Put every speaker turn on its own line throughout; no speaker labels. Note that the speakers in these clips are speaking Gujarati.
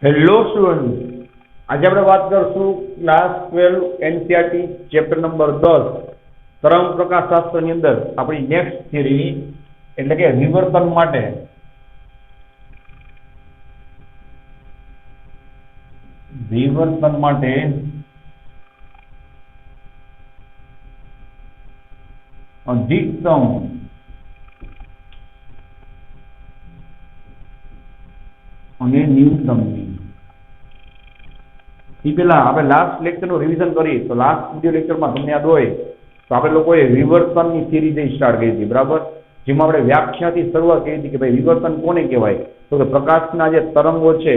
હેલો સ્ટુડન્ટ, આજે આપણે વાત કરશું ક્લાસ 12 એનસીઈઆરટી ચેપ્ટર નંબર 10 તરંગ પ્રકાશશાસ્ત્રની અંદર આપણી નેક્સ્ટ થિયરી એટલે કે વિવર્તન માટે અધિકતમ અને ન્યૂનતમની એ પહેલા આપણે લાસ્ટ લેક્ચરનું રિવિઝન કરીએ તો લાસ્ટ વિડિયો લેક્ચરમાં તમને યાદ હોય તો આપણે લોકોએ વિવર્તનની થિયરી જે સ્ટાર્ટ કરી હતી, બરાબર, જેમાં આપણે વ્યાખ્યાથી શરૂઆત કરી હતી કે ભાઈ વિવર્તન કોને કહેવાય, તો કે પ્રકાશના જે તરંગો છે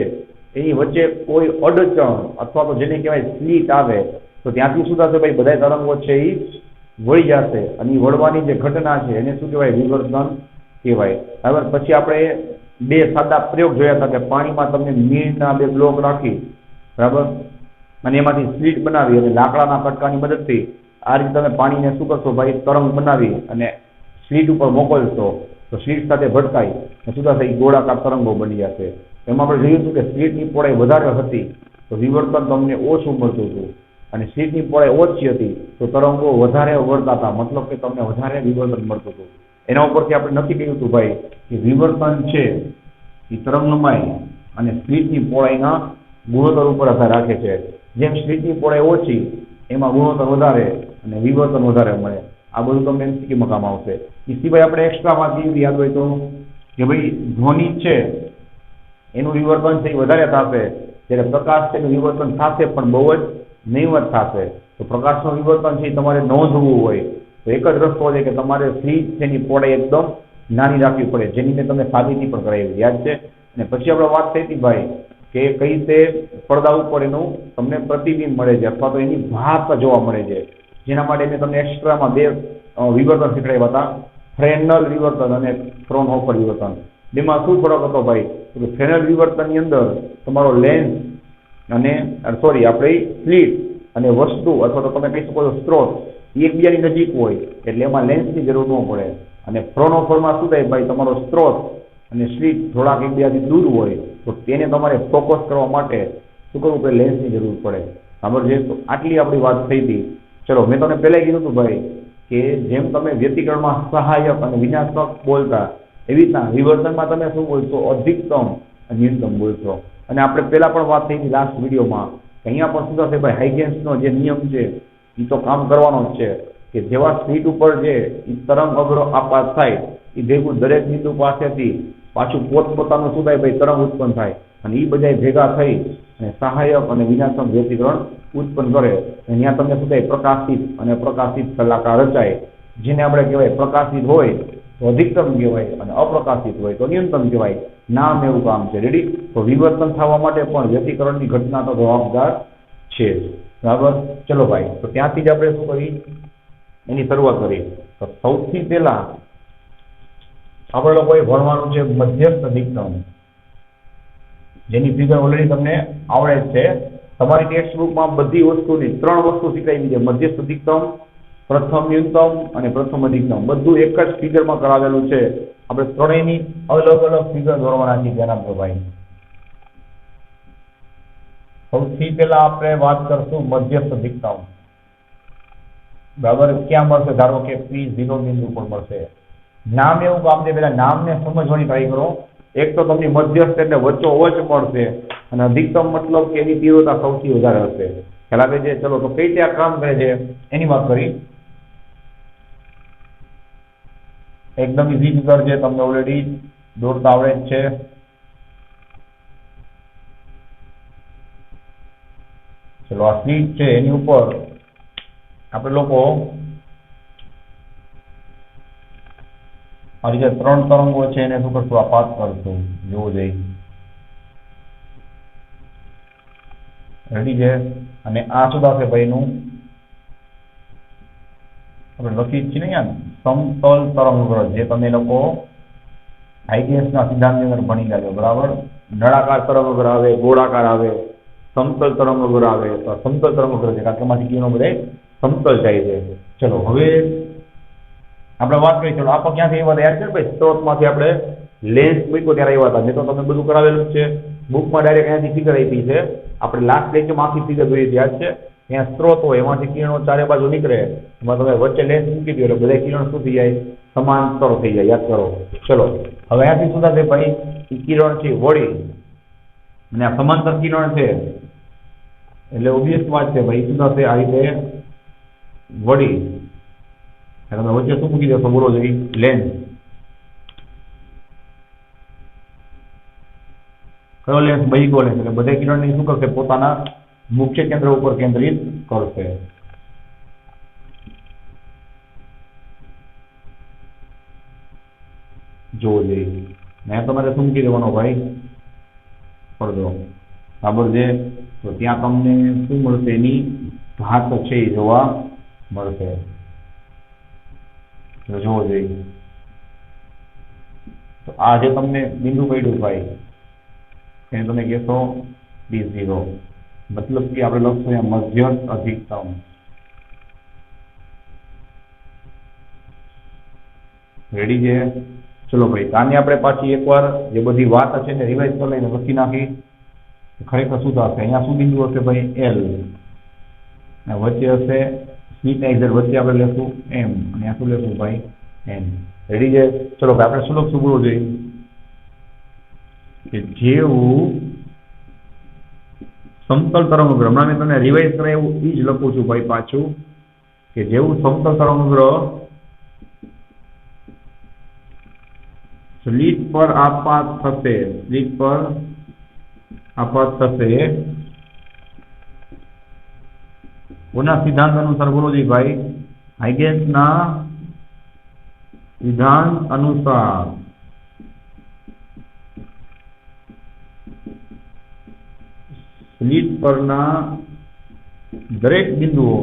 એની વચ્ચે કોઈ અડચણ અથવા તો જેને કહેવાય સ્લિટ આવે તો ત્યાંથી શું થશે ભાઈ, બધા તરંગો છે એ વળી જશે અને એ વળવાની જે ઘટના છે એને શું કહેવાય, વિવર્તન કહેવાય. બરાબર. પછી આપણે બે સાદા પ્રયોગ જોયા હતા કે પાણીમાં તમને મીણના બે બ્લોક રાખી, બરાબર, અને એમાંથી સ્લીટ બનાવી અને લાકડાના કટકાની મદદથી આ રીતે તમે પાણીને શું કરશો ભાઈ, તરંગ બનાવી અને સ્લીટ ઉપર મોકલશો તો સ્લીટ સાથે ભટકાઈ શું થશે, ગોળાકાર તરંગો બની જશે. એમાં આપણે જોયું હતું કે સ્લીટની પહોળાઈ વધારે હતી તો વિવર્તન તમને ઓછું મળતું હતું અને સ્લીટની પહોળાઈ ઓછી હતી તો તરંગો વધારે વળતા હતા, મતલબ કે તમને વધારે વિવર્તન મળતું હતું. એના ઉપરથી આપણે નક્કી કર્યું હતું ભાઈ કે વિવર્તન છે એ તરંગલંબાઈ અને સ્લીટની પહોળાઈના ગુણોત્તર ઉપર આધાર રાખે છે. જેમ સ્લીટની પહોળાઈ ઓછી એમાં ગુણોત્તર વધારે અને વિવર્તન વધારે મળે. આ બધું તમને એમસીક્યુમાં કામ આવશે. એ સિવાય આપણે એક્સ્ટ્રામાં કેવી યાદ હોય તો કે ભાઈ ધ્વનિ છે એનું વિવર્તન છે એ વધારે થશે, જ્યારે પ્રકાશ છે એનું વિવર્તન થશે પણ બહુ જ નહીવત થશે. તો પ્રકાશનું વિવર્તન છે તમારે નોંધવું હોય તો એક જ રસ્તો છે કે તમારે સ્લીટ તેની પહોળાઈ એકદમ નાની રાખવી પડે, જેની મેં તમને સાબિતી પણ કરાવી, યાદ છે. અને પછી આપણે વાત થઈ હતી ભાઈ કે કઈ રીતે પડદા ઉપર એનું તમને પ્રતિબિંબ મળે છે અથવા તો એની ભાત જોવા મળે છે, જેના માટે મેં તમને એક્સ્ટ્રામાં બે વિવર્તન શીખવાડ્યા હતા, ફ્રેનલ વિવર્તન અને ફ્રોનહોફર વિવર્તન. બેમાં શું ફરક હતો ભાઈ, તો ફ્રેનલ વિવર્તનની અંદર તમારો લેન્સ અને આપણે સ્લીટ અને વસ્તુ અથવા તો તમે કહી શકો છો સ્ત્રોત એકબીજાની નજીક હોય એટલે એમાં લેન્સની જરૂર ન પડે. અને ફ્રોનહોફરમાં શું થાય ભાઈ, તમારો સ્ત્રોત અને સ્લીટ થોડાક એકબીજાથી દૂર હોય તો તેને તમારે ફોકસ કરવા માટે શું કરવું પડે, લેન્સની જરૂર પડે. બરાબર છે. તો આટલી આપણી વાત થઈ હતી. ચલો, મેં તમને પહેલા કીધું હતું ભાઈ કે જેમ તમે વ્યતિકરણમાં સહાયક અને વિનાશક બોલતા એવી રીતના વિવર્તનમાં તમે શું બોલશો, અધિકતમ અને ન્યૂનતમ બોલશો. અને આપણે પહેલા પણ વાત થઈ હતી લાસ્ટ વિડીયોમાં કે અહીંયા પણ શું થશે ભાઈ, હાઇગેન્સનો જે નિયમ છે એ તો કામ કરવાનો જ છે કે જેવા સ્પીડ ઉપર જે તરંગ અગ્ર આપાત થાય એ ભેગું દરેક બિંદુ પાસેથી પાછું પોતપોતાનું શું થાય ભાઈ, તરંગ ઉત્પન્ન થાય અને એ બધા ભેગા થઈ અને સહાયક અને વિનાશક વ્યતિકરણ ઉત્પન્ન કરે. ત્યાં તમને શું થાય, પ્રકાશિત અને પ્રકાશિત શલાકા રચાય, જેને આપણે કહેવાય પ્રકાશિત હોય તો અધિકતમ કહેવાય અને અપ્રકાશિત હોય તો ન્યૂનતમ કહેવાય. નામ એવું કામ છે. રેડી. તો વિવર્તન થવા માટે પણ વ્યતિકરણની ઘટના તો જવાબદાર છે. બરાબર. ચલો ભાઈ, તો ત્યાંથી જ આપણે શું કરી એની શરૂઆત કરી. તો સૌથી પહેલા આપણે લોકોએ ભણવાનું છે મધ્યસ્થ અધિકતમ, જેની ફિગર ઓલરેડી તમને આવડે જ છે. તમારી ટેક્સ્ટ બુકમાં બધી વસ્તુની 3 વસ્તુ શીખવાડી છે, મધ્યસ્થ અધિકતમ, પ્રથમ ન્યૂનતમ અને પ્રથમ અધિકતમ. બધું એક જ ફિગરમાં કરાવેલું છે. આપણે ત્રણેયની અલગ અલગ ફિગર દોરવાના છે. ધ્યાન આપજો ભાઈ. સૌથી પહેલા આપણે વાત કરશું મધ્યસ્થ અધિકતમ. બરાબર. ક્યાં મળશે, ધારો કે P0 બિંદુ પર મળશે. નામ એવું કામ છે, પેલા નામને સમજવાની ટ્રાય કરો. એક તો તમને મધ્યસ્થ એટલે વચ્ચોવચ મળશે અને અધિકતમ મતલબ કે એની તીવ્રતા સૌથી વધારે હશે. ખ્યાલ આપે છે. ચલો, તો કઈ રીતે આ કામ કરે છે એની વાત કરી. એકદમ ઈઝી ફિગર છે, તમને ઓલરેડી દોરતા આવડે જ છે. ચલો, આ સ્લીટ છે એની ઉપર આપણે લોકો આ રીતે 3 તરંગો છે એને શું કરશું, આપાત કરશું. જોવું જોઈએ. રેડી છે. અને આ શું થશે ભાઈ, એનું આપણે લખી જ છીએ ને યાર, સમતલ તરંગ, જે તમે લોકો હાઇગેન્સના સિદ્ધાંતની અંદર ભણી લેજો. બરાબર. નળાકાર તરંગ આવે, ગોળાકાર આવે, સમતલ તરંગ આવે. તો સમતલ તરંગ છે કારણ કે એમાંથી કિરણો બધા સમતલ જાય છે. ચલો, હવે આપણે વાત કરી. ચલો, આપણે ક્યાંથી આવ્યા હતા યાદ છે ભાઈ, સ્ત્રોતમાંથી આપણે લેન્સ મૂક્યો ત્યારે આવ્યા હતા. મેં તો તમે બધું કરાવેલું જ છે. બુકમાં ડાયરેક્ટ અહીંયાથી ફિગર આપી છે, આપણે લાસ્ટ લેક્ચરમાં આખી ફિગર જોઈએ યાદ છે, ત્યાં સ્ત્રોત હોય એમાંથી કિરણો ચારે બાજુ નીકળે, એમાં તમે વચ્ચે લેન્સ મૂકી દો એટલે બધા કિરણ શું થઈ જાય, સમાંતર થઈ જાય, યાદ કરો. ચલો હવે અહીંયાથી શું થશે ભાઈ, એ કિરણ છે વળી અને આ સમાંતર કિરણ છે એટલે ઓબ્વિયસ વાત છે ભાઈ, શું થશે આ રીતે વળી, તમે વચ્ચે શું મૂકી દેશો બોલો જોઈએ, લેન્સ. કયો લેન્સ, બહિકો લેન્સ, એટલે બધા કિરણને શું કરશે, પોતાના મુખ્ય કેન્દ્ર ઉપર કેન્દ્રિત કરશે. જોવો જોઈએ મેં તમારે શું મૂકી દેવાનો ભાઈ, પડદો, બરાબર છે. તો ત્યાં તમને શું મળશે, એની ભાત છે એ જોવા મળશે. જોવો જોઈએ. તો આ જે તમને બિંદુ પડ્યું ભાઈ એને તમે કહેશો B0, મતલબ કે આપણે લખશું અહીંયા મધ્યસ્થ અધિકતમ. રેડી છે? ચલો ભાઈ, આને આપણે પાછી એકવાર જે બધી વાત છે ને રિવાઇઝ કરી લઈને લખી નાખી. ખરેખર શું થશે, અહીંયા શું બિંદુ હશે ભાઈ, L, અને વચ્ચે હશે સ્મિત એક્ઝેટ, વચ્ચે આપણે લેશું M, અને આ શું લેશું ભાઈ, N. રેડી છે? ચલો ભાઈ, આપણે શું લખશું બોલવું જોઈએ કે જેવું સમતલ તરંગગ્રહ, હમણાં મેં તમને રિવાઇઝ કરે એવું એ જ લખું છું ભાઈ પાછું, કે જેવું સમતલ તરંગગ્રહ સ્લિટ પર આપાત થશે, સ્લિટ પર આપાત થશે, કોના સિદ્ધાંત અનુસાર બોલો જી ભાઈ, હાઇગેન્સના સિદ્ધાંત અનુસાર સ્લિટ પરના દરેક બિંદુઓ,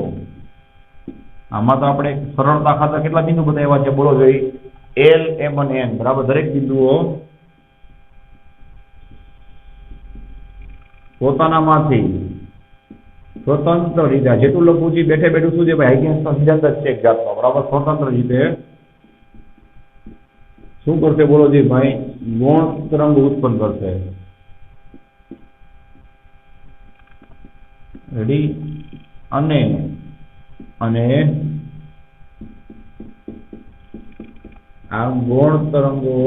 આમાં તો આપણે સરળતા ખાતર કેટલા બિંદુ બતાવ્યા છે બોલો જોઈએ, L, M અને N, બરાબર. દરેક બિંદુઓ પોતાનામાંથી સ્વતંત્ર રીતે, જેટલું લખવું છે બેઠે બેઠું શું છે ભાઈ, હાઇગેન્સનો સિદ્ધાંત જ છે એક જાતનો, બરાબર. સ્વતંત્ર રીતે શું કરશે બોલો જી ભાઈ, ગૌણ તરંગ ઉત્પન્ન કરશે. રેડી? અને આ ગૌણ તરંગો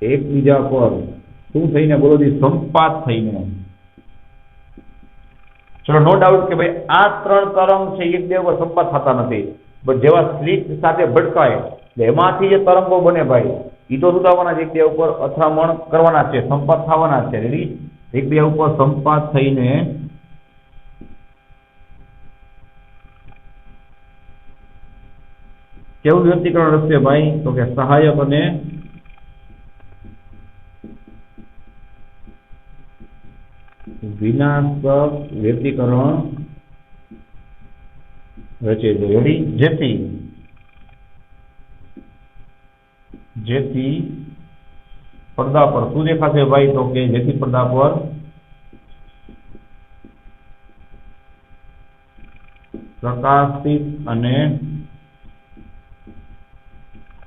એકબીજા પર શું થઈને બોલો જી, સંપાત થઈને. ચલો નો ડાઉટ કે ભાઈ આ ત્રણ તરંગ છે એક બે ઉપર સંપાત થતા નથી, બટ જેવા સ્લિટ સાથે ભટકાય એમાંથી જે તરંગો બને ભાઈ, એ તો શું થવાના છે, એક બે ઉપર અથડામણ કરવાના છે, સંપાત થવાના છે. રેડી? એક બે ઉપર સંપાત થઈને કેવું વ્યક્તિકરણ રચશે ભાઈ, તો કે સહાયક અને વિનાશક વ્યક્તિકરણ રચે છે. રેડી? જેથી પડદા પર શું દેખાશે ભાઈ, તો કે જેથી પડદા પર પ્રકાશિત અને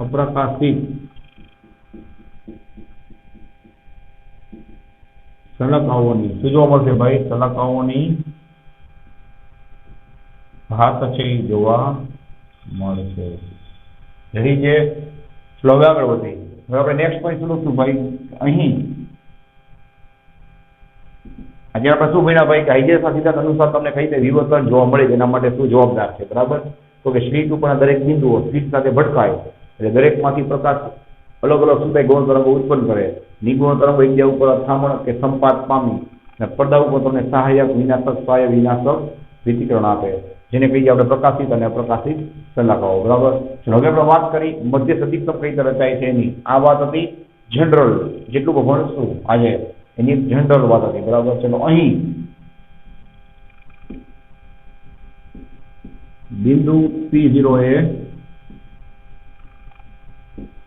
અપ્રકાશિત શલાકાઓની શું જોવા મળશે ભાઈ, શલાકાઓની ભાત છે એ જોવા મળશે. રેડી છે? ચલો હવે આગળ વધી. હવે આપણે નેક્સ્ટ પોઈન્ટ શું લખશું ભાઈ, અહીં આજે આપણે શું ભણ્યા ભાઈ, કે હાઇગેન્સના સિદ્ધાંત અનુસાર તમને કઈ રીતે વિવર્તન જોવા મળે, એના માટે શું જવાબદાર છે, બરાબર. તો કે સ્લિટ ઉપરના દરેક બિંદુઓ સ્લિટ સાથે ભટકાય એટલે દરેકમાંથી પ્રકાશ અલગ અલગ શું થાય, ગૌણ તરંગો ઉત્પન્ન કરે. નિગૌણ તરંગો એકબીજા ઉપર અથડામણ કે સંપાત પામી અને પડદા ઉપર તમને સહાયક, વિનાશક, સ્વાય વિનાશક વ્યક્તિકરણ આપે, જેને કહીએ આપણે પ્રકાશિત અને અપ્રકાશિત શલાકાઓ, બરાબર. હવે આપણે વાત કરી મધ્યસ્થ અધિકતમ કઈ રીતે રચાય છે એની. આ વાત હતી જનરલ, જેટલું ભણશું આજે એની જનરલ વાત હતી, બરાબર. ચલો અહીં બિંદુ P0 એ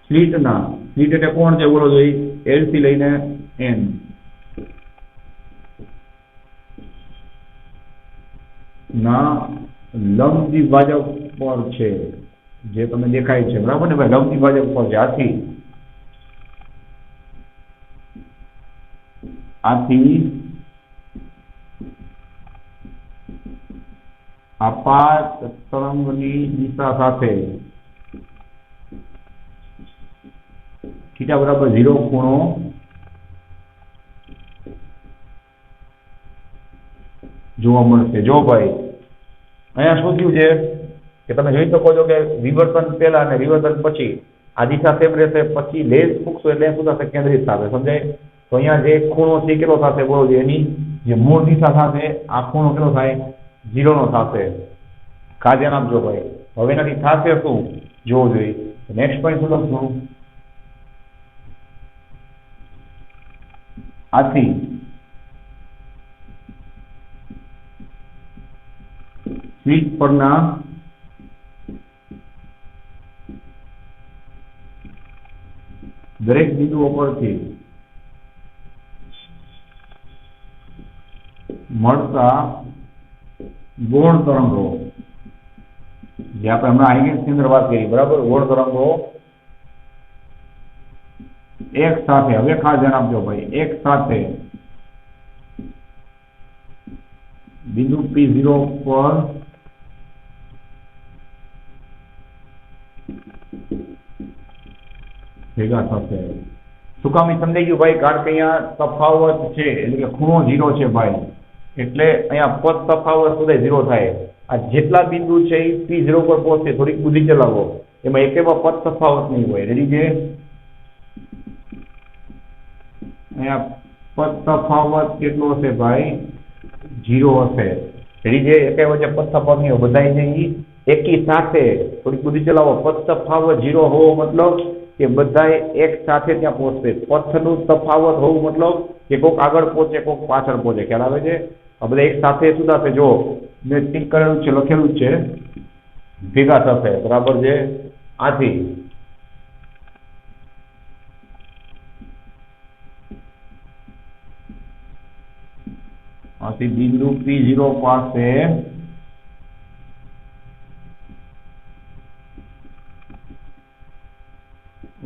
સ્લિટ એટલે કોણ છે બોલો જોઈએ, L થી લઈને N. ના લંબ દ્વિભાજક પર છે, જે તમને દેખાય છે, બરાબર ને ભાઈ, લંબ દ્વિભાજક પર છે. આથી આથી આપાત તરંગની દિશા સાથે થીટા બરાબર 0 ખૂણો જોવા મળશે। જો ભાઈ અહીંયા શું થયું છે કે તમે જોઈ શકો છો કે વિવર્તન પહેલા અને વિવર્તન પછી આ દિશા સેમ રહેશે, પછી લેન્સ મૂકશો એટલે શું થશે? કેન્દ્રિત થશે, સમજાય? તો અહીંયા જે ખૂણો છે કેટલો થશે? બોલો, એની જે મૂળ દિશા થશે આ ખૂણો કેટલો થાય? 0 નો થશે। કા ધ્યાન આપજો ભાઈ। હવે એનાથી થશે શું જોવું જોઈએ। નેક્સ્ટ પોઈન્ટ શું લખશું? આથી સ્વિચ પરના દરેક બિંદુઓ પરથી મળતા ગૌણ તરંગો, જે આપણે હમણાં આઈગેન્સ ની અંદર વાત કરી, બરાબર, ગૌણ તરંગો એક સાથે, હવે ખાસ ધ્યાન આપજો ભાઈ, એક સાથે બિંદુ P0 પર ભેગા થશે। શું કામ? સમજાઈ ગયું ભાઈ? કારણ કે અહીંયા તફાવત છે, એટલે કે ખૂણો 0 છે ભાઈ, એટલે અહીંયા પદ તફાવત સુધી 0 થાય। આ જેટલા બિંદુ છે એ P0 પર પહોંચશે, થોડીક બુદ્ધિ ચલાવો, એમાં એકેમાં પદ તફાવત નહીં હોય। રેડી છે? અહીંયા પદ તફાવત કેટલો હશે ભાઈ? 0 હશે। રેડી છે? એકે વચ્ચે પદ તફાવત નહીં હોય, બધા છે એકી સાથે, થોડીક બુદ્ધિ ચલાવો, પદ તફાવત 0 હોવો મતલબ કે બધા એક સાથે ત્યાં પહોંચશે। પથનું તફાવત હોવું મતલબ કે કોઈક આગળ પહોંચે, કોઈક પાછળ પહોંચે। ખ્યાલ આવે છે? આ બધા એક સાથે શું થશે? જો મેં ટીક કરેલું છે, લખેલું છે, ભેગા થશે, બરાબર છે? આથી બિંદુ P0 પાસે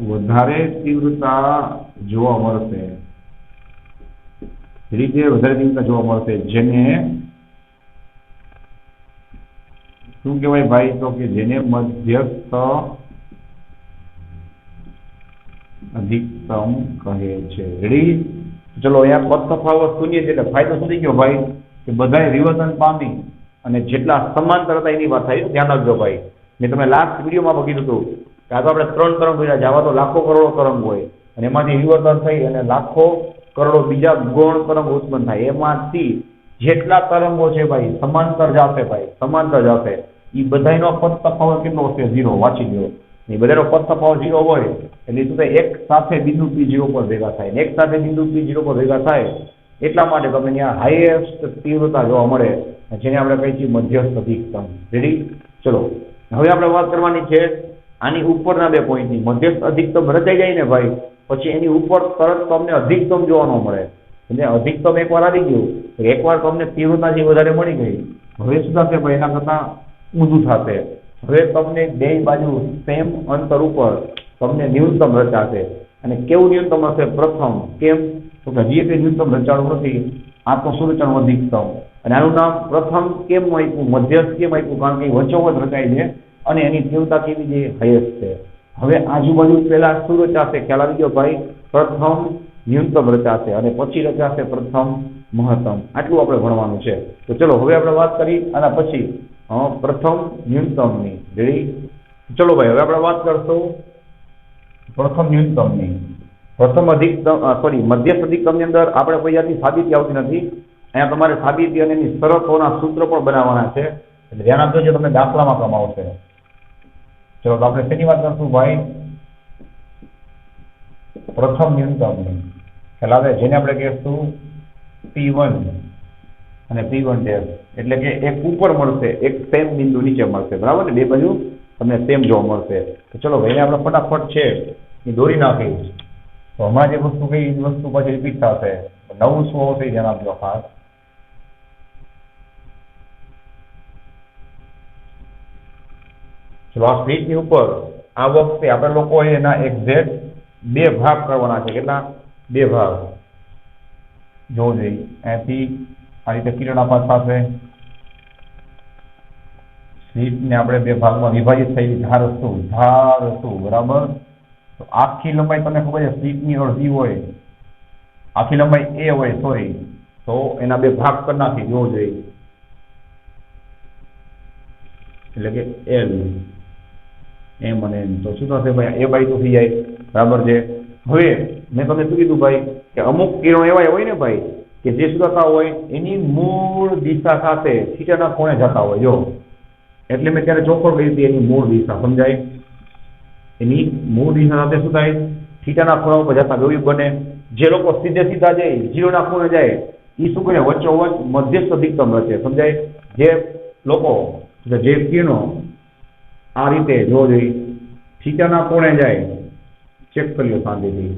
વધારે તીવ્રતા જોવા મળશે। રીતે વધારે તીવ્રતા જોવા મળશે, જેને શું કહેવાય ભાઈ? તો કે જેને મધ્યસ્થ અધિકતમ કહે છે। રેડી? ચલો, અહીંયા પદ તફાવત શૂન્ય છે એટલે ફાયદો શું થઈ ગયો ભાઈ? કે બધાએ વિવર્તન પામી અને જેટલા સમાંતર હતા એની વાત થાય। ધ્યાન રાખજો ભાઈ, મેં તમે લાસ્ટ વિડીયોમાં કીધું હતું કે આ તો આપણે 3 તરંગ જોયા છે, આવા તો લાખો કરોડો તરંગ હોય અને એમાંથી વિવર્તન થઈ અને લાખો કરોડો બીજા ગૌણ તરંગ ઉત્પન્ન થાય। એમાંથી જેટલા તરંગો છે ભાઈ સમાંતર જશે, ભાઈ સમાંતર જશે, એ બધાનો પદ તફાવત કેટલો હશે? 0। વાંચી લો, એ બધાનો પદ તફાવત 0 હોય એટલે શું થાય? એક સાથે બિંદુ P0 પર ભેગા થાય, એક સાથે બિંદુ P0 પર ભેગા થાય એટલા માટે તમને ત્યાં હાઈએસ્ટ તીવ્રતા જોવા મળે, જેને આપણે કહીએ છીએ મધ્યસ્થ અધિકતમ। રેડી? ચલો, હવે આપણે વાત કરવાની છે આની ઉપરના 2 પોઈન્ટની। મધ્યસ્થ અધિકતમ રચાઈ જાય ને ભાઈ, પછી એની ઉપર તરત તમને અધિકતમ જોવા ન મળે। એટલે અધિકતમ એકવાર આવી ગયું, એકવાર તમને તીવ્રતા જે વધારે મળી ગઈ, હવે શું થશે ભાઈ? એના કરતા ઊંધું થશે। હવે તમને બે બાજુ સેમ અંતર ઉપર તમને ન્યૂનતમ રચાશે। અને કેવું ન્યૂનતમ હશે? પ્રથમ। કેમ? તો કે હજી કંઈ ન્યૂનતમ રચાણું નથી, આ તો શું રચાણું? અધિકતમ। અને આનું નામ પ્રથમ કેમ આપ્યું? મધ્યસ્થ કેમ આપ્યું? કારણ કે વચ્ચોવચ રચાય છે અને એની તીવ્રતા કેવી છે? હાઈએસ્ટ છે। હવે આજુબાજુ પહેલા શું રચાશે? ખ્યાલ આવી ગયો ભાઈ? પ્રથમ ન્યૂનતમ રચાશે અને પછી રચાશે પ્રથમ મહત્તમ। આટલું આપણે ભણવાનું છે। તો ચલો, હવે આપણે વાત કરી આના પછી પ્રથમ ન્યૂનતમની। રેડી? ચલો ભાઈ, હવે આપણે વાત કરશું પ્રથમ ન્યૂનતમની। પ્રથમ અધિકતમ, સોરી, મધ્યસ્થ અધિકતમની અંદર આપણે કોઈ જાતની સાબિતી આવતી નથી। અહીંયા તમારે સાબિતી અને એની શરતોના સૂત્ર પણ બનાવવાના છે, એટલે ધ્યાન આપજો, જે તમને દાખલામાં કામ આવશે। ચલો, તો આપણે શેની વાત કરશું ભાઈ? પ્રથમ ન્યૂનતમની। ખ્યાલ આવે? જેને આપણે કહીશું P1 અને P1 એટલે કે એક ઉપર મળશે, એક સેમ બિંદુ નીચે મળશે, બરાબર ને? બે બાજુ તમને સેમ જોવા મળશે। તો ચલો ભાઈ, આપણે ફટાફટ છે એ દોરી નાખીશ, તો હમણાં જે વસ્તુ કઈ એ વસ્તુ પછી રિપીટ થશે। નવું શું આવશે ધ્યાન આપજો ખાસ। ચલો, આ સ્લીટની ઉપર આ વખતે આપણે લોકો એના એક્ઝેક્ટ 2 ભાગ કરવાના છે। કેટલા? 2 ભાગ। જોવું જોઈએ અહીંયાથી આ રીતે કિરણાપાત થશે, સ્લીટને આપણે બે ભાગમાં વિભાજિત થયેલી ધાર વસ્તુ બરાબર. તો આખી લંબાઈ તમને ખબર છે સ્લીટની અડધી હોય, આખી લંબાઈ એ હોય સોરી, તો એના બે ભાગ કરી નાખી જોવું જોઈએ, એટલે કે એલ એમ અને એમ. તો શું થશે ભાઈ A/2 થઈ જાય બરાબર છે. હવે મેં તમને શું કીધું ભાઈ કે અમુક કિરણો એવા હોય ને ભાઈ કે જે શું થતા હોય એની મૂળ દિશા સાથે થીટાના કોણે જતા હોય. જો એટલે મેં ત્યારે ચોખ્ખો કહી હતી એની મૂળ દિશા સમજાય, એની મૂળ દિશા સાથે શું થાય થીટાના ખૂણા ઉપર જતા ગયું બને. જે લોકો સીધે સીધા જાય 0 ના ખૂણે જાય એ શું કરે વચ્ચોવચ્ચ મધ્યસ્થ અધિકતમ રચે સમજાય. જે લોકો જે કિરણો આ રીતે જોવો જોઈએ થીટાના કોણે જાય, ચેક કરી લો શાંતિથી,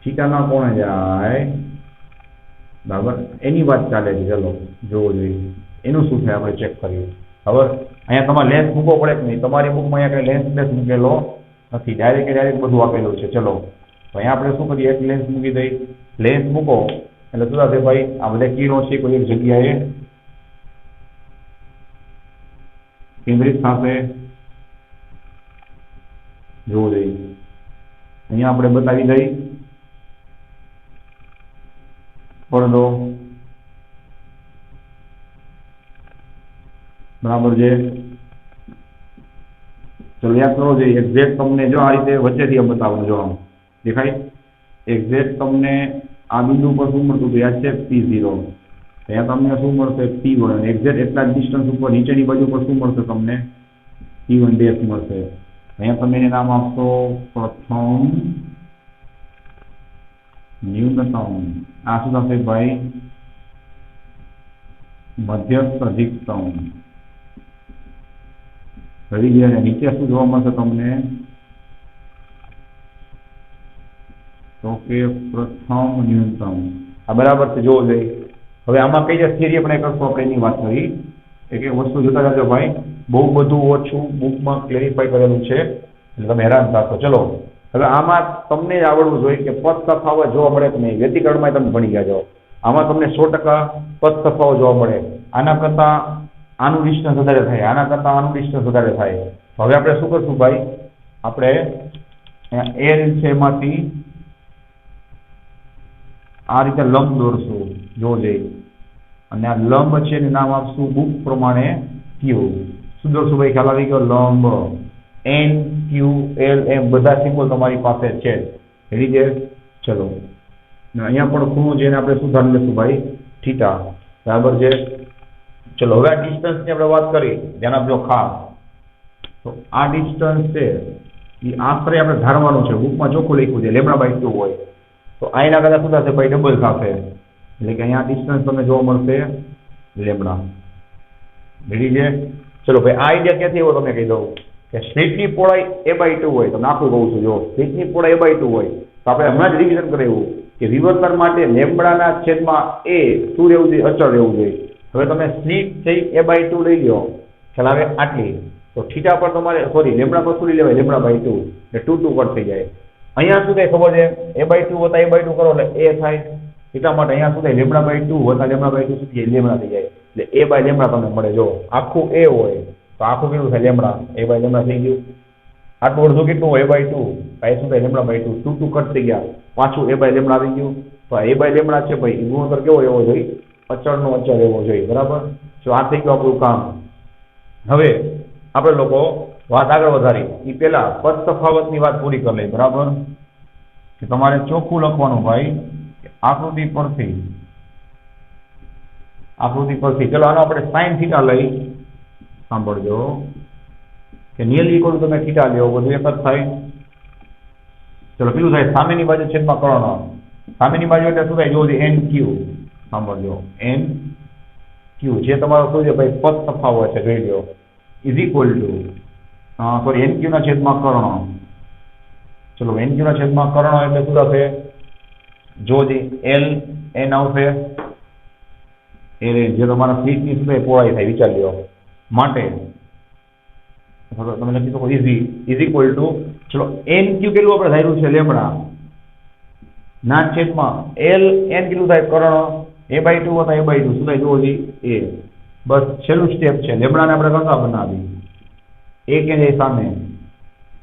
થીટાના કોણે જાય બરાબર એની વાત ચાલે છે. ચલો જોવો જોઈએ એનું શું થાય આપણે ચેક કરીએ. હવે અહીંયા તમારે લેન્સ મૂકવો પડે કે નહીં, તમારી બુકમાં અહીંયા કઈ લેન્સ મૂકેલો નથી, ડાયરેક્ટ બધું આપેલું છે. ચલો તો અહીંયા આપણે શું કરીએ, એક લેન્સ મૂકી દઈ, લેન્સ મૂકો એટલે શું થશે ભાઈ આ બધા કિરણો છે કોઈ એક જગ્યાએ કેન્દ્રિત થશે જોવું જોઈએ. અહીંયા આપણે બતાવી દઈ પડદો બરાબર છે. ચલો યાદ કરો જોઈએ એક્ઝેક્ટ તમને જો આ રીતે વચ્ચેથી બતાવવાનું જો આમ દેખાય એક્ઝેક્ટ તમને આ બિંદુ પર શું મળતું હતું યાદ છે P0, અહીંયા તમને શું મળશે P1, એક્ઝેક્ટ એટલા જ ડિસ્ટન્સ ઉપર નીચેની બાજુ પર શું મળશે તમને P1 ડેશ મળશે. અહીંયા તમે એને નામ આપશો પ્રથમ ન્યૂનતમ, આ શું થશે ભાઈ મધ્યસ્થ અધિકતમ. રહી ગયા નીચે શું જોવા મળશે તમને તો કે પ્રથમ ન્યૂનતમ. આ બરાબર છે જોવો જોઈએ. હવે આમાં કઈ થિયરી આપણે કરશું આપણે એની વાત કરી એક વસ્તુ જોતા જજો ભાઈ, બહુ બધું ઓછું બુકમાં ક્લેરિફાઈ કરેલું છે એટલે તમે હેરાન થશો. ચલો હવે આમાં તમને આવડવું જોઈએ કે પદ તફાવત જોવા મળે કે નહીં. વ્યતિકરણમાં તમે ભણી ગયા છો, આમાં તમને 100% પદ તફાવત જોવા મળે. આના કરતા આનું ડિસ્ટન્સ વધારે થાય, આના કરતા આનું ડિસ્ટન્સ વધારે થાય. હવે આપણે શું કરશું ભાઈ, આપણે એલ છે એમાંથી આ રીતે લંબ દોરશું જોવો જોઈએ, અને આ લંબ છે એનું નામ આપશું બુક પ્રમાણે ક્યુ. શું દોરશું ભાઈ ખ્યાલ આવી ગયો, લંબ એન ક્યુ એલ એમ બધા સિમ્બોલ તમારી પાસે છે એની જે. ચલો અહીંયા પણ ખૂણો છે એને આપણે શું ધારી લેશું ભાઈ થીટા બરાબર છે. ચલો હવે આ ડિસ્ટન્સની આપણે વાત કરી, ધ્યાન આપજો ખાસ. તો આ ડિસ્ટન્સ છે એ આશરે આપણે ધારવાનું છે, બુકમાં ચોખ્ખું લખ્યું છે λ/2 હોય તો આ એના કરતા શું થશે ભાઈ ડબલ થશે, એટલે કે અહીંયા ડિસ્ટન્સ તમને જોવા મળશે લેમ્બડા. રેડી છે. ચલો ભાઈ આ આઈડિયા ક્યાંથી એવો તમને કહી દઉં કે સ્લીટની પહોળાઈ A/2 હોય, તમને આખું કહું છું. જો સ્લીટની પહોળાઈ A/2 હોય તો આપણે હમણાં જ રિવિઝન કરેલું કે વિવર્તન માટે લેમ્બડાના છેદમાં A શું રહેવું જોઈએ, અચળ રહેવું જોઈએ. હવે તમે સ્લીટ થઈ A/2 લઈ લો, ખ્યાલ આવે આટલી, તો થીટા પર તમારે સોરી લેમ્બડા પર શું લઈ લેવાય λ/2 એટલે 2 કટ થઈ જાય. અહીંયા શું થાય ખબર છે A/2 વત્તા A/2 કરો એટલે A થાય, એટલા માટે અહીંયા શું થાય λ/2 વત્તા λ/2 શું થાય લેમ્બડા થઈ જાય એટલે A/λ તમને મળે. જો આખું A હોય તો આખું કેટલું થાય લેમ્બડા, A/λ થઈ ગયું. આટલું અડધું કેટલું હોય A/2, આ શું થાય λ/2, 2 કટ થઈ ગયા, પાછું A/λ આવી ગયું. તો A/λ છે ભાઈ ગુણોત્તર કેવો એવો જોઈએ, અચળનો અચળ એવો જોઈએ બરાબર. જો આ થઈ ગયું આપણું કામ. હવે આપણે લોકો વાત આગળ વધારી એ પેલા પદ તફાવતની વાત પૂરી કરી લઈ બરાબર, કે તમારે ચોખ્ખું લખવાનું ભાઈ આકૃતિ પરથી. ચલો આનો આપણે સાઈન થીટા લઈ, સાંભળજો કે નિયલી ઇક્વલ તમે થીટા લ્યો બધું એક જ થાય. ચલો પેલું થાય સામેની બાજુ છેદમાં કર્ણ, સામેની બાજુ એટલે શું થાય જોવો એન ક્યુ, સાંભળજો એન ક્યુ જે તમારો શું છે ભાઈ પદ તફાવત છે જોઈ લો is equal to sorry N Q ના છેદમાં કર્ણ. ચલો એન ક્યુ ના છેદમાં કર્ણ એટલે શું થશે જોજી એલ એન આવશે, જે તમારા સ્લીટની શું પહોળાઈ થાય વિચાર લ્યો માટે તમે લખી શકો ઇઝ ઇક્વલ ટુ. ચલો એન ક્યુ કેટલું આપણે ધાર્યું છે લેમ્બડા, ના છેદમાં એલ એન કેટલું થાય કર્ણ a/2 હતા a/2 શું થાય જુઓ જી a બસ છેલ્લું સ્ટેપ છે લેમડાને આપણે કરતા બનાવી એ કે જે સામે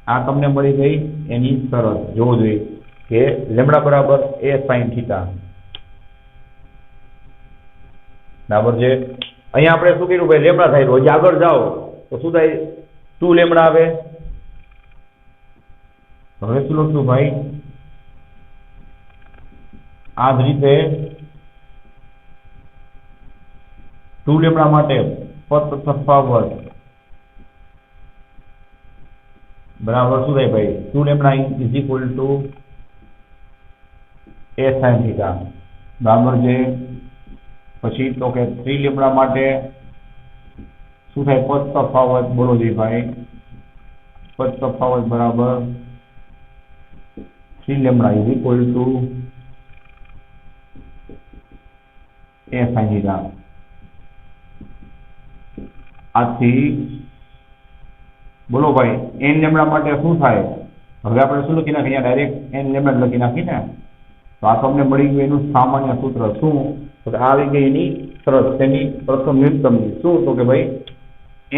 આ તમને મળી ગઈ એની શરત જોવો જોઈએ કે લેમડા બરાબર a sin θ બરાબર છે અહીંયા આપણે શું કર્યું ભાઈ લેમડા થાય રોજ આગળ જાઓ તો શું થાય 2 લેમડા આવે હવે શું લખશું ભાઈ આ જ રીતે 2 લેમડા માટે પદ તફાવત બરાબર શું થાય ભાઈ 2 lambda is equal two a sin θ બરાબર છે પછી તો કે 3 લેમડા માટે શું થાય પદ તફાવત બોલો જી ભાઈ પદ તફાવત બરાબર 3 lambda is equal two a sin θ આથી બોલો ભાઈ n લેમડા માટે શું થાય હવે આપણે શું લખી નાખીએ ડાયરેક્ટ n લેમડા લખી નાખી ને તો આ તમને મળી ગયું એનું સામાન્ય સૂત્ર શું તો આ આવી ગઈ એની શરત તેની પ્રથમ ન્યૂનતમની શું તો કે ભાઈ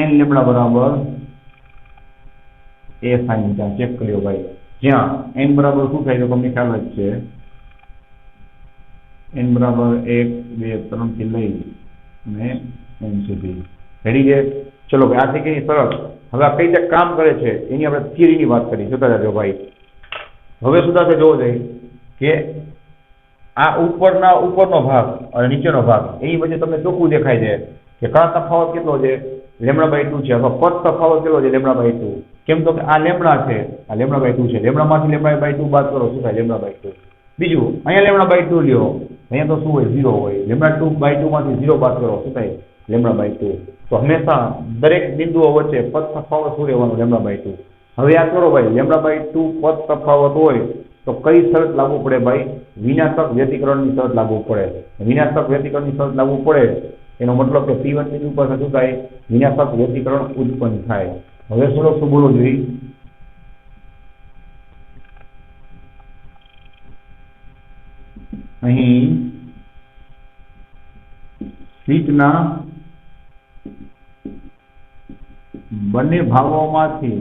n લેમડા બરાબર a sin θ ચેક કર્યો ભાઈ જ્યાં n બરાબર શું થાય તો તમને ખ્યાલ જ છે n બરાબર 1 2 3 થી લઈ અને n સુધી રેડી છે ચલો ભાઈ આ થઈ ગઈ શરત હવે આ કઈ રીતે કામ કરે છે એની આપણે થિયરીની વાત કરી જોતા રહેજો ભાઈ હવે સુધા છે જોવો જોઈએ કે આ ઉપરનો ભાગ અને નીચેનો ભાગ એની વચ્ચે તમને ચોખ્ખું દેખાય છે કે કયા તફાવત કેટલો છે λ/2 છે અથવા પદ તફાવત કેટલો છે λ/2 કેમ તો કે આ લેમડા છે આ λ/2 છે લેમડામાંથી λ/2 બાદ કરો શું થાય λ/2 બીજું અહીંયા λ/2 લ્યો અહીંયા તો શું હોય 0 હોય λ/2 માંથી 0 બાદ કરો શું થાય λ/2 તો હંમેશા દરેક બિંદુઓ વચ્ચે પદ તફાવત શું રહેવાનો λ/2 હવે આ કરો ભાઈ λ/2 પદ તફાવત હોય તો કઈ શરત લાગુ પડે ભાઈ વિનાશક વ્યતિકરણની શરત લાગુ પડે વિનાશક વ્યતિકરણની શરત લાગુ પડે એનો મતલબ કે P1 બિંદુ પર શું થાય વિનાશક વ્યતિકરણ ઉત્પન્ન થાય હવે શું બોલવું જોઈએ અહીં શીટના બંને ભાગોમાંથી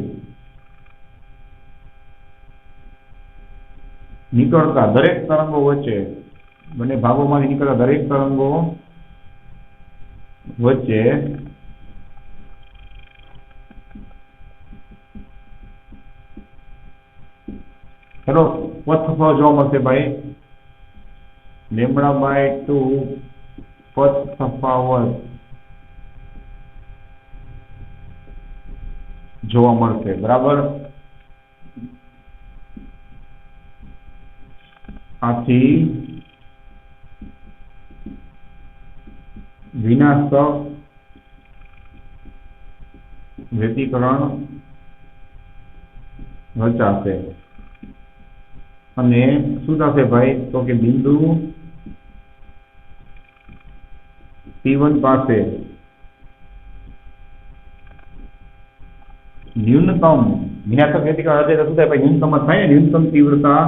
નીકળતા દરેક તરંગો વચ્ચે બંને ભાગોમાંથી નીકળતા દરેક તરંગો વચ્ચે ચલો પદ તફાવત જોવા મળશે ભાઈ λ/2 પદ તફાવત જોવા મળશે બરાબર આથી વિનાશક વ્યતિકરણ રચાશે અને શું થશે ભાઈ તો કે બિંદુ P1 પાસે ન્યૂનતમ વિનાશક વ્યતિકરણ રચે તો શું થાય ભાઈ ન્યૂનતમ થાય ને ન્યૂનતમ તીવ્રતા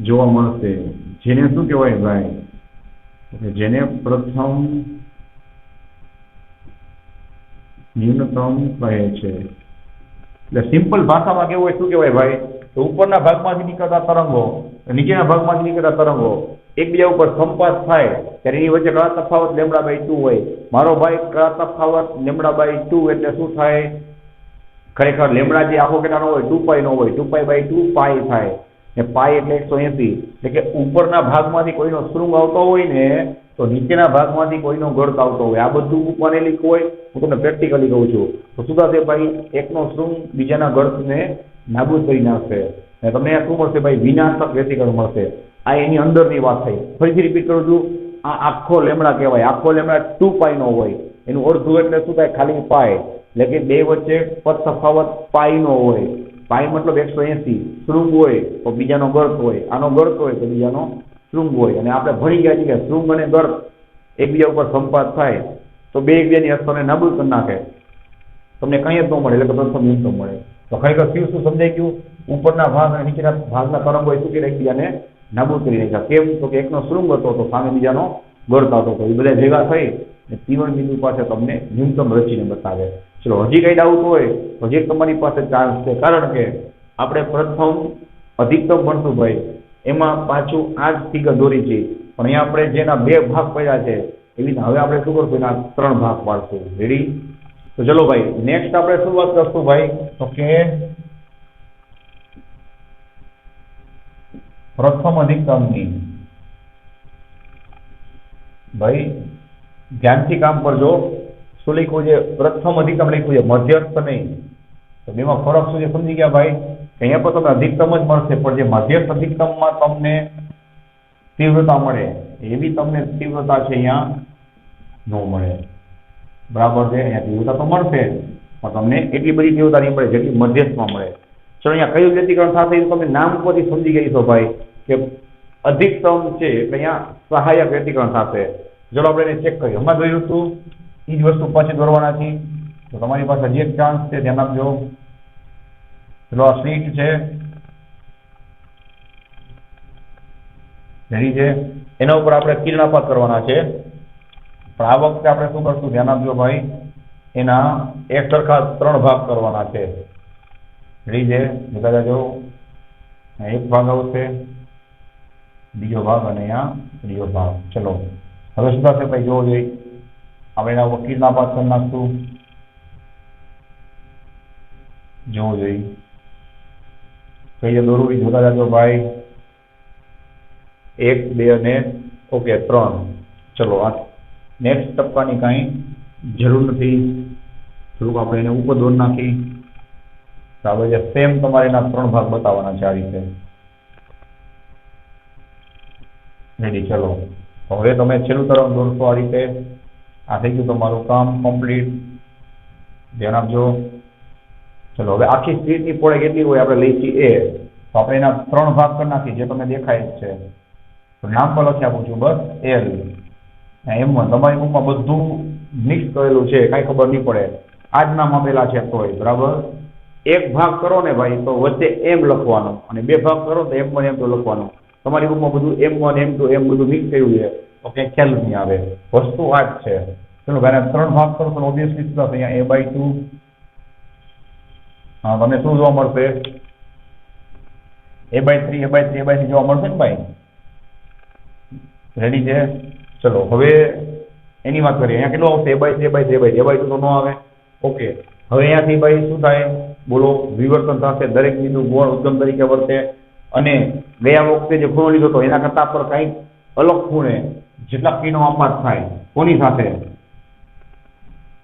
જોવા મળશે જેને શું કહેવાય ભાઈ જેને પ્રથમ ન્યૂનતમ કહે છે એટલે સિમ્પલ ભાષામાં કેવું હોય શું કહેવાય ભાઈ તો ઉપરના ભાગમાંથી નીકળતા તરંગો નીચેના ભાગમાંથી નીકળતા તરંગો એકબીજા ઉપર સંપાત થાય ત્યારે એની વચ્ચે કયા તફાવત λ/2 હોય મારો ભાઈ કયા તફાવત λ/2 એટલે શું થાય ખરેખર લેમડા જે આખો કેટલાનો હોય 2π નો હોય 2π/2 પાઈ થાય ને પાઈ એટલે 180 એટલે કે ઉપરના ભાગમાંથી કોઈનો શૃંગ આવતો હોય ને તો નીચેના ભાગમાંથી કોઈનો ગર્ત આવતો હોય આ બધું બનેલી હોય હું તમને પ્રેક્ટિકલી કહું છું તો શું થશે ભાઈ એકનો શૃંગ બીજાના ગર્તને નાબૂદ કરી નાખશે અને તમને શું મળશે ભાઈ વિનાશક વ્યતિકરણ મળશે આ એની અંદરની વાત થઈ ફરીથી રિપીટ કરું છું આ આખો લેમડા કહેવાય આખો લેમડા 2π નો હોય એનું અડધું એટલે શું થાય ખાલી પાય એટલે કે બે વચ્ચે પદ તફાવત પાઈ નો હોય પાઈ મતલબ 180 શૃંગ હોય તો બીજાનો ગર્ત હોય આનો ગર્ત હોય તો બીજાનો શૃંગ હોય અને આપણે ભણી ગયા છીએ કે શૃંગ અને ગર્ત એકબીજા ઉપર સંપાત થાય તો બે એકબીજાની અસરને નાબૂદ કરી નાખે તમને કંઈ જ ન મળે એટલે કે પ્રથમ ન્યૂનતમ મળે તો ખરેખર શિવ શું સમજાઈ ગયું? ઉપરના ભાગ અને નીચેના ભાગના તરંગો શું કરી એકબીજાને નાબૂદ કરી નાખ્યા. કેમ? તો કે એકનો શૃંગ હતો તો સામે બીજાનો ગર્ત હતો. તો એ બધા ભેગા થઈ ત્રિવર્ણ બિંદુ પાસે તમને ન્યૂનતમ રચીને બતાવે. ચલો હજી કઈ ડાઉટ હોય તો હજી તમારી પાસે ચાન્સ છે, કારણ કે આપણે પ્રથમ અધિકતમ ભણશું ભાઈ, એમાં પાછું આ જ ફિગર દોરી છે, પણ અહીંયા આપણે જેના બે ભાગ પડ્યા છે એવી હવે આપણે શું કરશું? એના 3 ભાગ પાડશું. રેડી? તો ચલો ભાઈ નેક્સ્ટ આપણે શું વાત કરશું ભાઈ? તો કે પ્રથમ અધિકતમની. ભાઈ ધ્યાનથી કામ કરજો. શું લખ્યું છે? પ્રથમ અધિકતમ લખ્યું છે, મધ્યસ્થ નહીં. તો બેમાં ફરક શું છે સમજી ગયા ભાઈ? અહીંયા પર તમને અધિકતમ જ મળશે, પણ જે મધ્યસ્થ અધિકતમમાં તમને તીવ્રતા મળે એવી તમને તીવ્રતા છે અહીંયા ન મળે. બરાબર છે? અહીંયા તીવ્રતા તો મળશે પણ તમને એટલી બધી તીવ્રતા નહીં મળે જેટલી મધ્યસ્થમાં મળે. ચલો અહીંયા કયું વ્યતિકરણ થશે એ તમે નામ પરથી સમજી ગઈ છો ભાઈ કે અધિકતમ છે એટલે અહીંયા સહાયક વ્યતિકરણ થશે. ચલો આપણે એને ચેક કરીએ. હમણાં જોયું હતું એ જ વસ્તુ પછી દોરવાના છે. તો તમારી પાસે હજી એક ચાન્સ છે, ધ્યાન આપજો. ચલો આ સ્વીટ છે, રેડી છે, એના ઉપર આપણે કિરણાપાત કરવાના છે. પણ આ વખતે આપણે શું કરશું? ધ્યાન આપજો ભાઈ, એના એક સરખા 3 ભાગ કરવાના છે. રેડી છે? જોતા જાજો. એક ભાગ આવશે, બીજો ભાગ અને અહીંયા ત્રીજો ભાગ. ચલો હવે શું થશે ભાઈ? જોવો જોઈએ. આપણે એના ઉપર કિરણાપાત કરી નાખશું. જોવું જોઈએ કઈ દોરવું, જોતા જાજો ભાઈ. 1 2 અને ઓકે 3. ચલો આ નેક્સ્ટ ટપકાની કાંઈ જરૂર નથી. થોડુંક આપણે એને ઉપર દોર નાખી. બરાબર છે? સેમ તમારે એના 3 ભાગ બતાવવાના છે આ રીતે. રેડી? ચલો હવે તમે છેલ્લું તરફ દોરશો આ રીતે. આ થઈ ગયું તમારું કામ કમ્પ્લીટ. ધ્યાન આપજો. ચલો હવે આખી સ્ટ્રીટની પહોળાઈ કેટલી હોય આપણે લઈ છીએ એ, તો આપણે એના 3 ભાગ કરી નાખીએ જે તમને દેખાય જ છે. તો નામ પર લખી આપું છું બસ L. એમ તમારી બુકમાં બધું મિક્સ કરેલું છે, કાંઈ ખબર નહીં પડે. આ જ નામ આપેલા છે તોય. બરાબર? એક ભાગ કરો ને ભાઈ તો વચ્ચે M લખવાનું, અને 2 ભાગ કરો તો M1 M2 લખવાનું. તમારી બુકમાં બધું M1 M2 એમ બધું મિક્સ થયું છે તો ક્યાંય ખ્યાલ નહીં આવે. વસ્તુ આ જ છે. ચલો ભાઈ 3 ભાગ કરો તો ઓબ્વિયસલી શું થશે? અહીંયા A/2. હા, તમને શું જોવા મળશે? A/3 A/3 A/3 જોવા મળશે ને ભાઈ? રેડી છે? ચલો હવે એની વાત કરીએ. અહીંયા કેટલું આવશે? A/3 A/3 A/2 તો ન આવે. ઓકે, હવે અહીંયાથી ભાઈ શું થાય બોલો? વિવર્તન થશે. દરેક બિંદુ ગોળ ઉદ્ગમ તરીકે વર્તે, અને ગયા વખતે જે ખૂણો લીધો હતો એના કરતા પર કંઈક અલગ ખૂણે જેટલા કિરણો આપાત થાય કોની સાથે?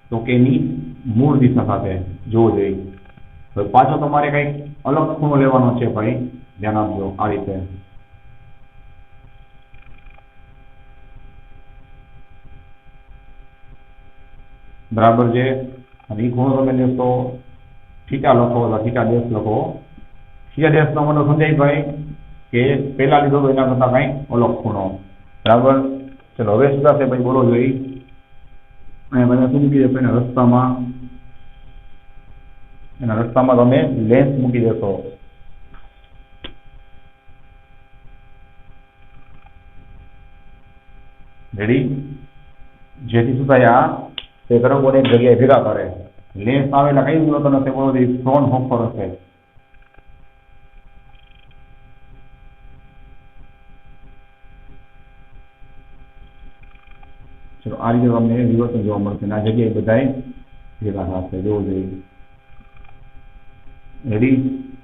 તો કે એની મૂળ દિશા સાથે. જોવો જોઈએ. હવે પાછો તમારે કંઈક અલગ ખૂણો લેવાનો છે ભાઈ, ધ્યાન આપજો. આ રીતે બરાબર છે? અને એ ખૂણો તમે લેશો થીટા લખો, થીટા ડેશ લખો. થીટા ડેશ નો મને સમજાય ભાઈ કે પહેલા લીધો તો એના કરતા કંઈક અલગ ખૂણો. બરાબર? ચલો હવે શું થશે ભાઈ બોલો જોઈએ. અને બધા શું મૂકી દેશો? એના રસ્તામાં તમે લેન્સ મૂકી દેશો. રેડી? જેથી શું થાય? આ તે તરંગોને એક જગ્યાએ ભેગા કરે. લેન્સ આવેલા કઈ વિવર્તન હશે બોલો? ફ્રોનહોફર હશે. ચલો આ રીતે તમને વિવર્તન જોવા મળશે. આ જગ્યાએ બધાય ભેગા થશે. જોવું જોઈએ. રેડી?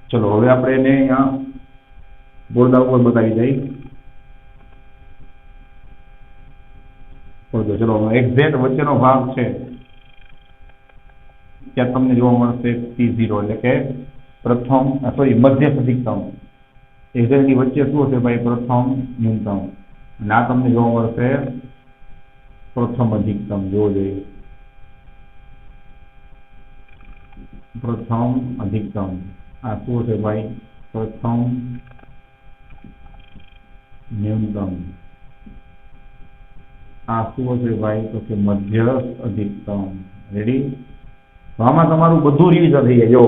ચલો હવે આપણે એને અહીંયા બોર્ડા ઉપર બતાવી દઈએ. ચલો એક્ઝેક્ટ વચ્ચેનો ભાગ છે ત્યાં તમને જોવા મળશે P0 એટલે કે પ્રથમ મધ્યસ્થ અધિકતમ. એક્ઝેક્ટની વચ્ચે શું હશે ભાઈ? પ્રથમ ન્યૂનતમ. અને આ તમને જોવા મળશે પ્રથમ અધિકતમ. જોવો જોઈએ. પ્રથમ અધિકતમ. આ શું છે ભાઈ? પ્રથમ ન્યૂનતમ. આ શું છે ભાઈ? તો કે મધ્યસ્થ અધિકતમ. રેડી? તો આમાં તમારું બધું રિવિઝન થઈ જાય. જો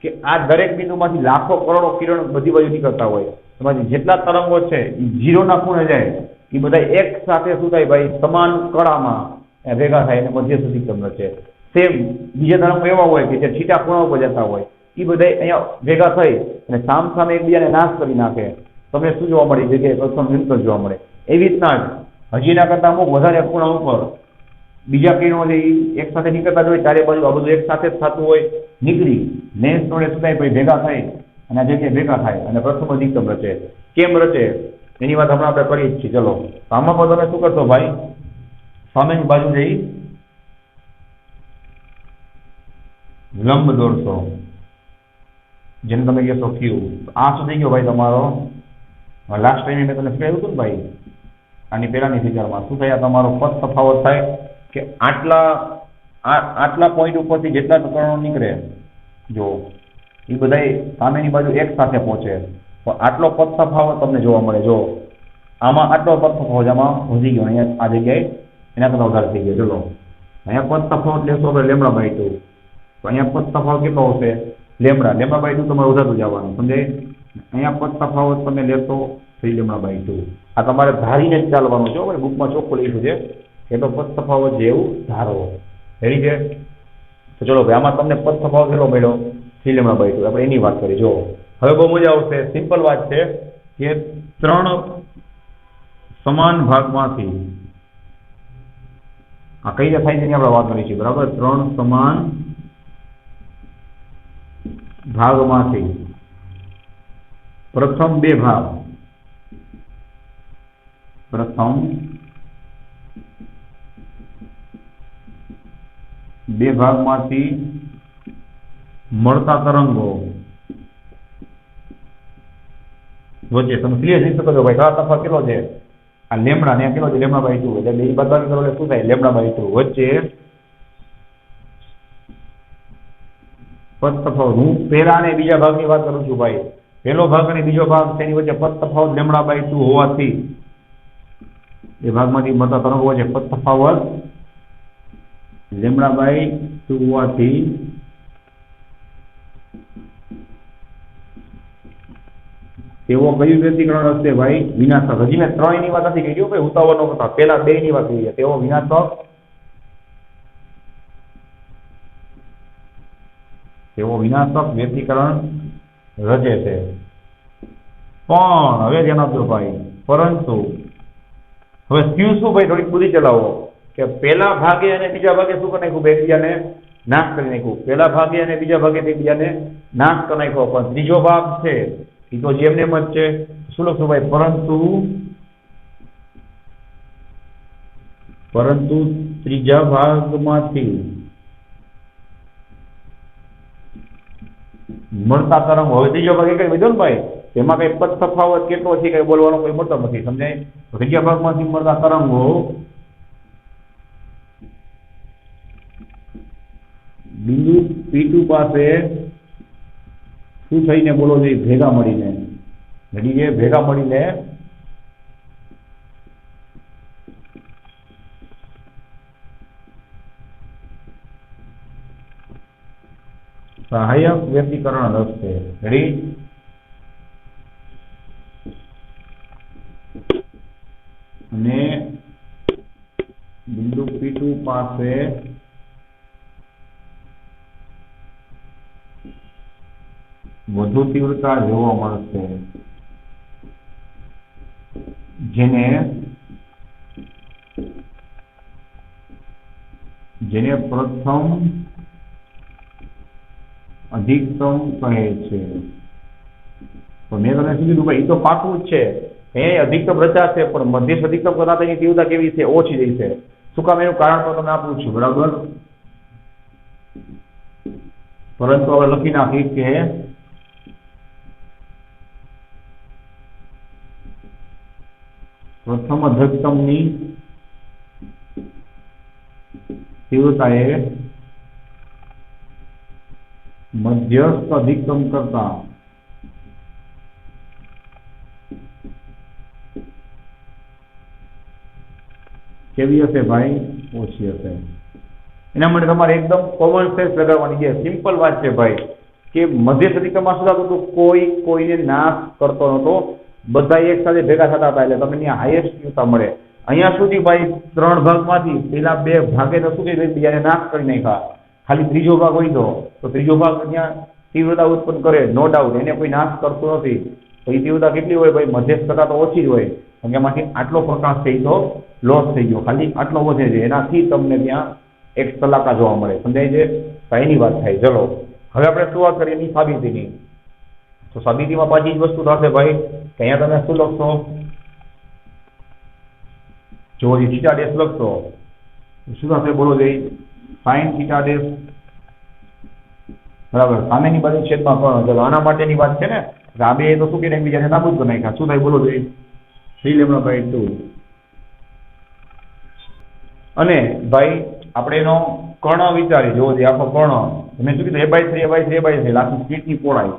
કે આ દરેક બિંદુમાંથી લાખો કરોડો કિરણ બધી બાજુ નીકળતા હોય, એમાંથી જેટલા તરંગો છે એ ઝીરોના ખૂણે જાય, એ બધા એક સાથે શું થાય ભાઈ, સમાન કળામાં ભેગા થાય અને મધ્ય અધિકતમ રચે. સેમ બીજા તરંગો એવા હોય કે જે છીટા ખૂણા ઉપર જતા હોય, એ બધા અહીંયા ભેગા થઈ અને સામે એકબીજાને નાશ કરી નાખે. તમને શું જોવા મળે? જગ્યાએ પ્રથમ વિંતર જોવા મળે. એવી રીતના જ હજીના કરતા અમુક વધારે ખૂણા ઉપર બીજા કિરણો છે એ એક સાથે નીકળતા જ હોય, ચારે બાજુ આ બધું એક સાથે જ થતું હોય, નીકળી લેન્સ જોડે શું થાય ભાઈ, ભેગા થાય અને આ જગ્યાએ ભેગા થાય અને પ્રથમ અધિકતમ રચે. કેમ રચે એની વાત હમણાં આપણે કરીએ જ છીએ. ચલો, આમાં પણ તમે શું કરશો ભાઈ, સામેની બાજુ જઈ લંબ દોરશો, જેને તમે કહેશો ક્યુ. આ શું થઈ ગયો ભાઈ તમારો? લાસ્ટ ટાઈમે મેં તમને શીખવાડ્યું હતું ને ભાઈ, આની પહેલાની ફિગરમાં શું થાય, તમારો પદ તફાવત થાય કે આટલા પોઈન્ટ ઉપરથી જેટલા કિરણો નીકળે, જો એ બધા સામેની બાજુ એક સાથે પહોંચે, તો આટલો પદ તફાવત તમને જોવા મળે. જો આમાં આટલો પદ તફાવત આમાં વધી ગયો, અહીંયા આ જગ્યાએ એના કરતા વધારે થઈ ગયો. ચલો, અહીંયા પદ તફાવત લેશો આપણે λ/2, તો અહીંયા પદ તફાવત કેટલો હશે? λ/2 તમારે વધારતું જવાનું, સમજાય? અહીંયા પદ તફાવત તમે લેશો 3λ/2. આ તમારે ધારીને જ ચાલવાનું છે, ભાઈ બુકમાં ચોખ્ખું લખ્યું છે એટલો પદ તફાવત જેવું ધારો. રેડી છે? તો ચલો ભાઈ, આમાં તમને પદ તફાવત કેટલો મળ્યો? 3λ/2. આપણે એની વાત કરીએ. જો હવે બહુ મજા આવશે. સિમ્પલ વાત છે કે 3 સમાન ભાગમાંથી આ કઈ રીતે થાય છે એની આપણે વાત કરી છે, બરાબર? 3 સમાન ભાગમાંથી પ્રથમ 2 ભાગ, પ્રથમ 2 ભાગમાંથી મળતા તરંગો વચ્ચે તમે ક્લિયર જોઈ શકો છો ભાઈ, કયા તફાવત કેટલો છે? આ લેમડા ને કેટલો છે? λ/2. એટલે બે બદલાવી કરો એટલે શું થાય? λ/2 વચ્ચે પદ તફાવત. હું પહેલા અને બીજા ભાગની વાત કરું છું ભાઈ. પહેલો ભાગ અને બીજો ભાગ તેની વચ્ચે પદ તફાવત λ/2 હોવાથી એ ભાગમાંથી મળતા તરંગો વચ્ચે પદ તફાવત λ/2 હોવાથી એવો કયું વ્યતિકરણ હશે ભાઈ? વિનાશક. હજી મેં 3 ની વાત નથી કરી ભાઈ, ઉતાવળ ન કરતા, પહેલા 2 ની વાત કરી. તેવો વિનાશક, તેવો વિનાશક વ્યતિકરણ રચે છે. પણ હવે ધ્યાન આપજો ભાઈ, પરંતુ હવે ક્યુ શું ભાઈ, થોડીક બુદ્ધિ ચલાવો કે પહેલા ભાગે અને બીજા ભાગે શું કરી નાખ્યું? એકબીજાને નાશ કરી નાખ્યું. પહેલા ભાગે અને બીજા ભાગે એકબીજાને નાશ કરી નાખ્યો. પણ ત્રીજો ભાગ છે એ તો જેમને એમ જ છે. શું લખશું ભાઈ? પરંતુ ત્રીજા ભાગમાંથી મળતા તરંગો. હવે ત્રીજો ભાગ એક વધ્યો ને ભાઈ, તેમાં કઈ પદ તફાવત કેટલો છે કઈ બોલવાનો કોઈ મતલબ નથી, સમજાય? ત્રીજા ભાગમાંથી મળતા તરંગો બિંદુ P2 પાસે શું થઈને બોલો જોઈએ? ભેગા મળીને. ઘડી છે ભેગા મળીને સહાયક વ્યતિકરણ રચશે. રેડી? અને બિંદુ P2 પાસે વધુ તીવ્રતા જોવા મળશે, જેને પ્રથમ અધિકતમ કહે છે. તો મેં તમને શું કીધું ભાઈ? એ તો પાકું જ છે, અહીંયા અધિકતમ રચાશે, પણ મધ્યસ્થ અધિકતમ કરતા તેની તીવ્રતા કેવી છે? ઓછી રહેશે. શું કામ? એનું કારણ તો તમને આપું છું, બરાબર? પરંતુ હવે લખી નાખી કે પ્રથમ અધિકતમની તીવ્રતા એ મધ્યસ્થ અધિકતમ કરતા કેવી હશે ભાઈ? ઓછી હશે. એના માટે તમારે એકદમ કોમન સેન્સ લગાવવાની છે. સિમ્પલ વાત છે ભાઈ કે મધ્ય સદીકમાં શું થતું હતું, કોઈ કોઈને નાશ કરતો નહોતો, બધા એક સાથે ભેગા થતા હતા, એટલે તમને ત્યાં હાઈએસ્ટ ન્યૂતા મળે. અહીંયા સુધી ભાઈ 3 ભાગમાંથી પેલા 2 ભાગે તો શું કે બીજાને નાશ કરી નાખ્યા, ખાલી ત્રીજો ભાગ હોય તો ત્રીજો ભાગ ત્યાં તીવ્રતા ઉત્પન્ન કરે, નો ડાઉટ, એને કોઈ નાશ કરતો નથી. તો એ તીવ્રતા કેટલી હોય ભાઈ, મધ્યસ્થ કરતા તો ઓછી જ હોય, કારણ કે એમાંથી આટલો પ્રકાશ થઈ તો લોસ થઈ ગયો, ખાલી આટલો વધે છે, એનાથી તમને ત્યાં એક સલાકા જોવા મળે. સમજાય છે? તો એની વાત થાય. ચલો હવે આપણે શું વાત કરીએ એની સાબિતીની. તો સાબિતીમાં પાછી જ વસ્તુ થશે ભાઈ કે અહીંયા તમે શું લખશો, જો થીટા ડેશ લખશો શું થશે બોલો જઈ, સાઈન થીટા ડેશ બરાબર, સામેની બાજુ છેદમાં કર્ણ. ચલો આના માટેની વાત છે ને, આ બે તો શું કે એકબીજાને નાબૂદ કરી નાખ્યા. શું થાય બોલો જઈ, 3λ/2. અને ભાઈ આપણે એનો કર્ણ વિચારી, જોવો જોઈએ આખો કર્ણ તમે શું કીધું, a/3 લાસ્ટ સ્પીડની પહોળાઈ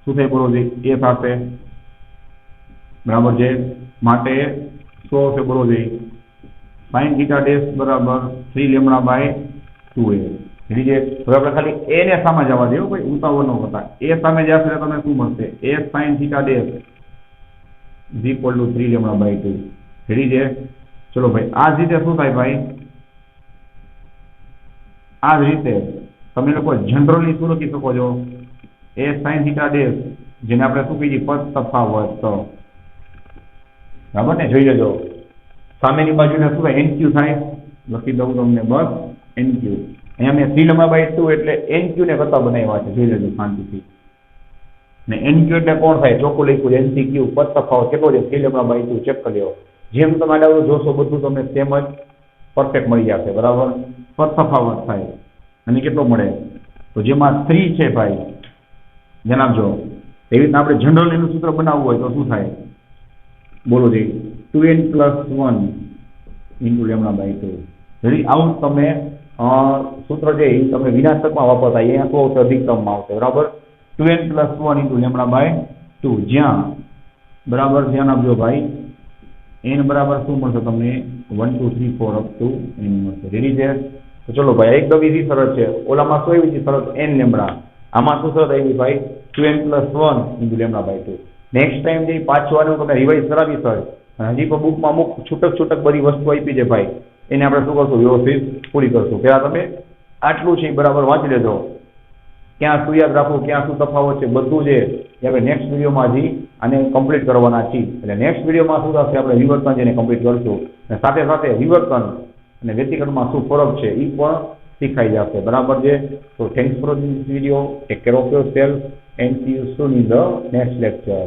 શું થાય બોલો જઈ, એ થશે બરાબર છે. માટે શું આવશે બોલો જઈ, sin θ ડેશ બરાબર 3λ/2a. એટલે જે હવે આપણે ખાલી a ને સામે જવા દેવું, કોઈ ઉતાવળ ન કરતા, a સામે જશે એટલે તમને શું મળશે, a sin θ ડેશ = 3λ/2. એટલે જે ચલો ભાઈ આ જ રીતે શું થાય ભાઈ, આ જ રીતે તમે લોકો જનરલી શું લખી શકો છો, a sin θ ડેશ જેને આપણે શું કહીએ પદ તફાવત, બરાબર ને, જોઈ લેજો સામેની બાજુને શું થાય NQ થાય, લખી દઉં તમને બસ NQ. અહીંયા મેં 3λ/2 એટલે NQ ને કરતા બનાવ્યા છે, જોઈ લેજો શાંતિથી. ને NQ એટલે કોણ થાય, ચોખ્ખું લખ્યું NCQ, પદ તફાવત કેટલો છે 3λ/2, ચેક કરી લો. જેમ તમે આડાવડું જોશો બધું તમને સેમ જ પરફેક્ટ મળી જશે, બરાબર. પદ તફાવત થાય અને કેટલો મળે, તો જેમાં 3 છે ભાઈ જણાવજો. એવી રીતના આપણે જનરલ એનું સૂત્ર બનાવવું હોય તો શું થાય બોલો જઈ, 2n + 1 × λ/2. jadi આવું તમે સૂત્ર છે એ તમે વિનાશકમાં વાપરતા, અહીંયા શું આવશે અધિકતમમાં આવશે, બરાબર. 2n + 1 × λ/2 જ્યાં બરાબર ધ્યાન આપજો ભાઈ, n બરાબર શું મળશે તમને 1 2 3 4 અપ ટુ n મળશે. રેડી છે? તો ચલો ભાઈ એકદમ ઈઝી શરત છે. ઓલામાં શું આવી શરત n λ, આમાં શું શરત આવી ભાઈ 2n + 1 × λ/2. નેક્સ્ટ ટાઈમ જે પાછું આને તમે રિવાઇઝ કરાવી સર, હજી પણ બુકમાં અમુક છૂટક બધી વસ્તુ આપી છે ભાઈ, એને આપણે શું કરશું વ્યવસ્થિત પૂરી કરશું. પહેલા તમે આટલું છે બરાબર વાંચી લેજો, ક્યાં શું યાદ રાખવું, ક્યાં શું તફાવત છે, બધું છે એ આપણે નેક્સ્ટ વિડીયોમાં હજી આને કમ્પ્લીટ કરવાના છીએ. એટલે નેક્સ્ટ વિડીયોમાં શું થશે, આપણે વિવર્તન જેને કમ્પ્લીટ કરશું, અને સાથે સાથે વિવર્તન અને વ્યતિકરણમાં શું ફરક છે એ પણ શીખાઈ જશે, બરાબર છે. તો thanks for this video, take care of yourself and C you soon in the next lecture.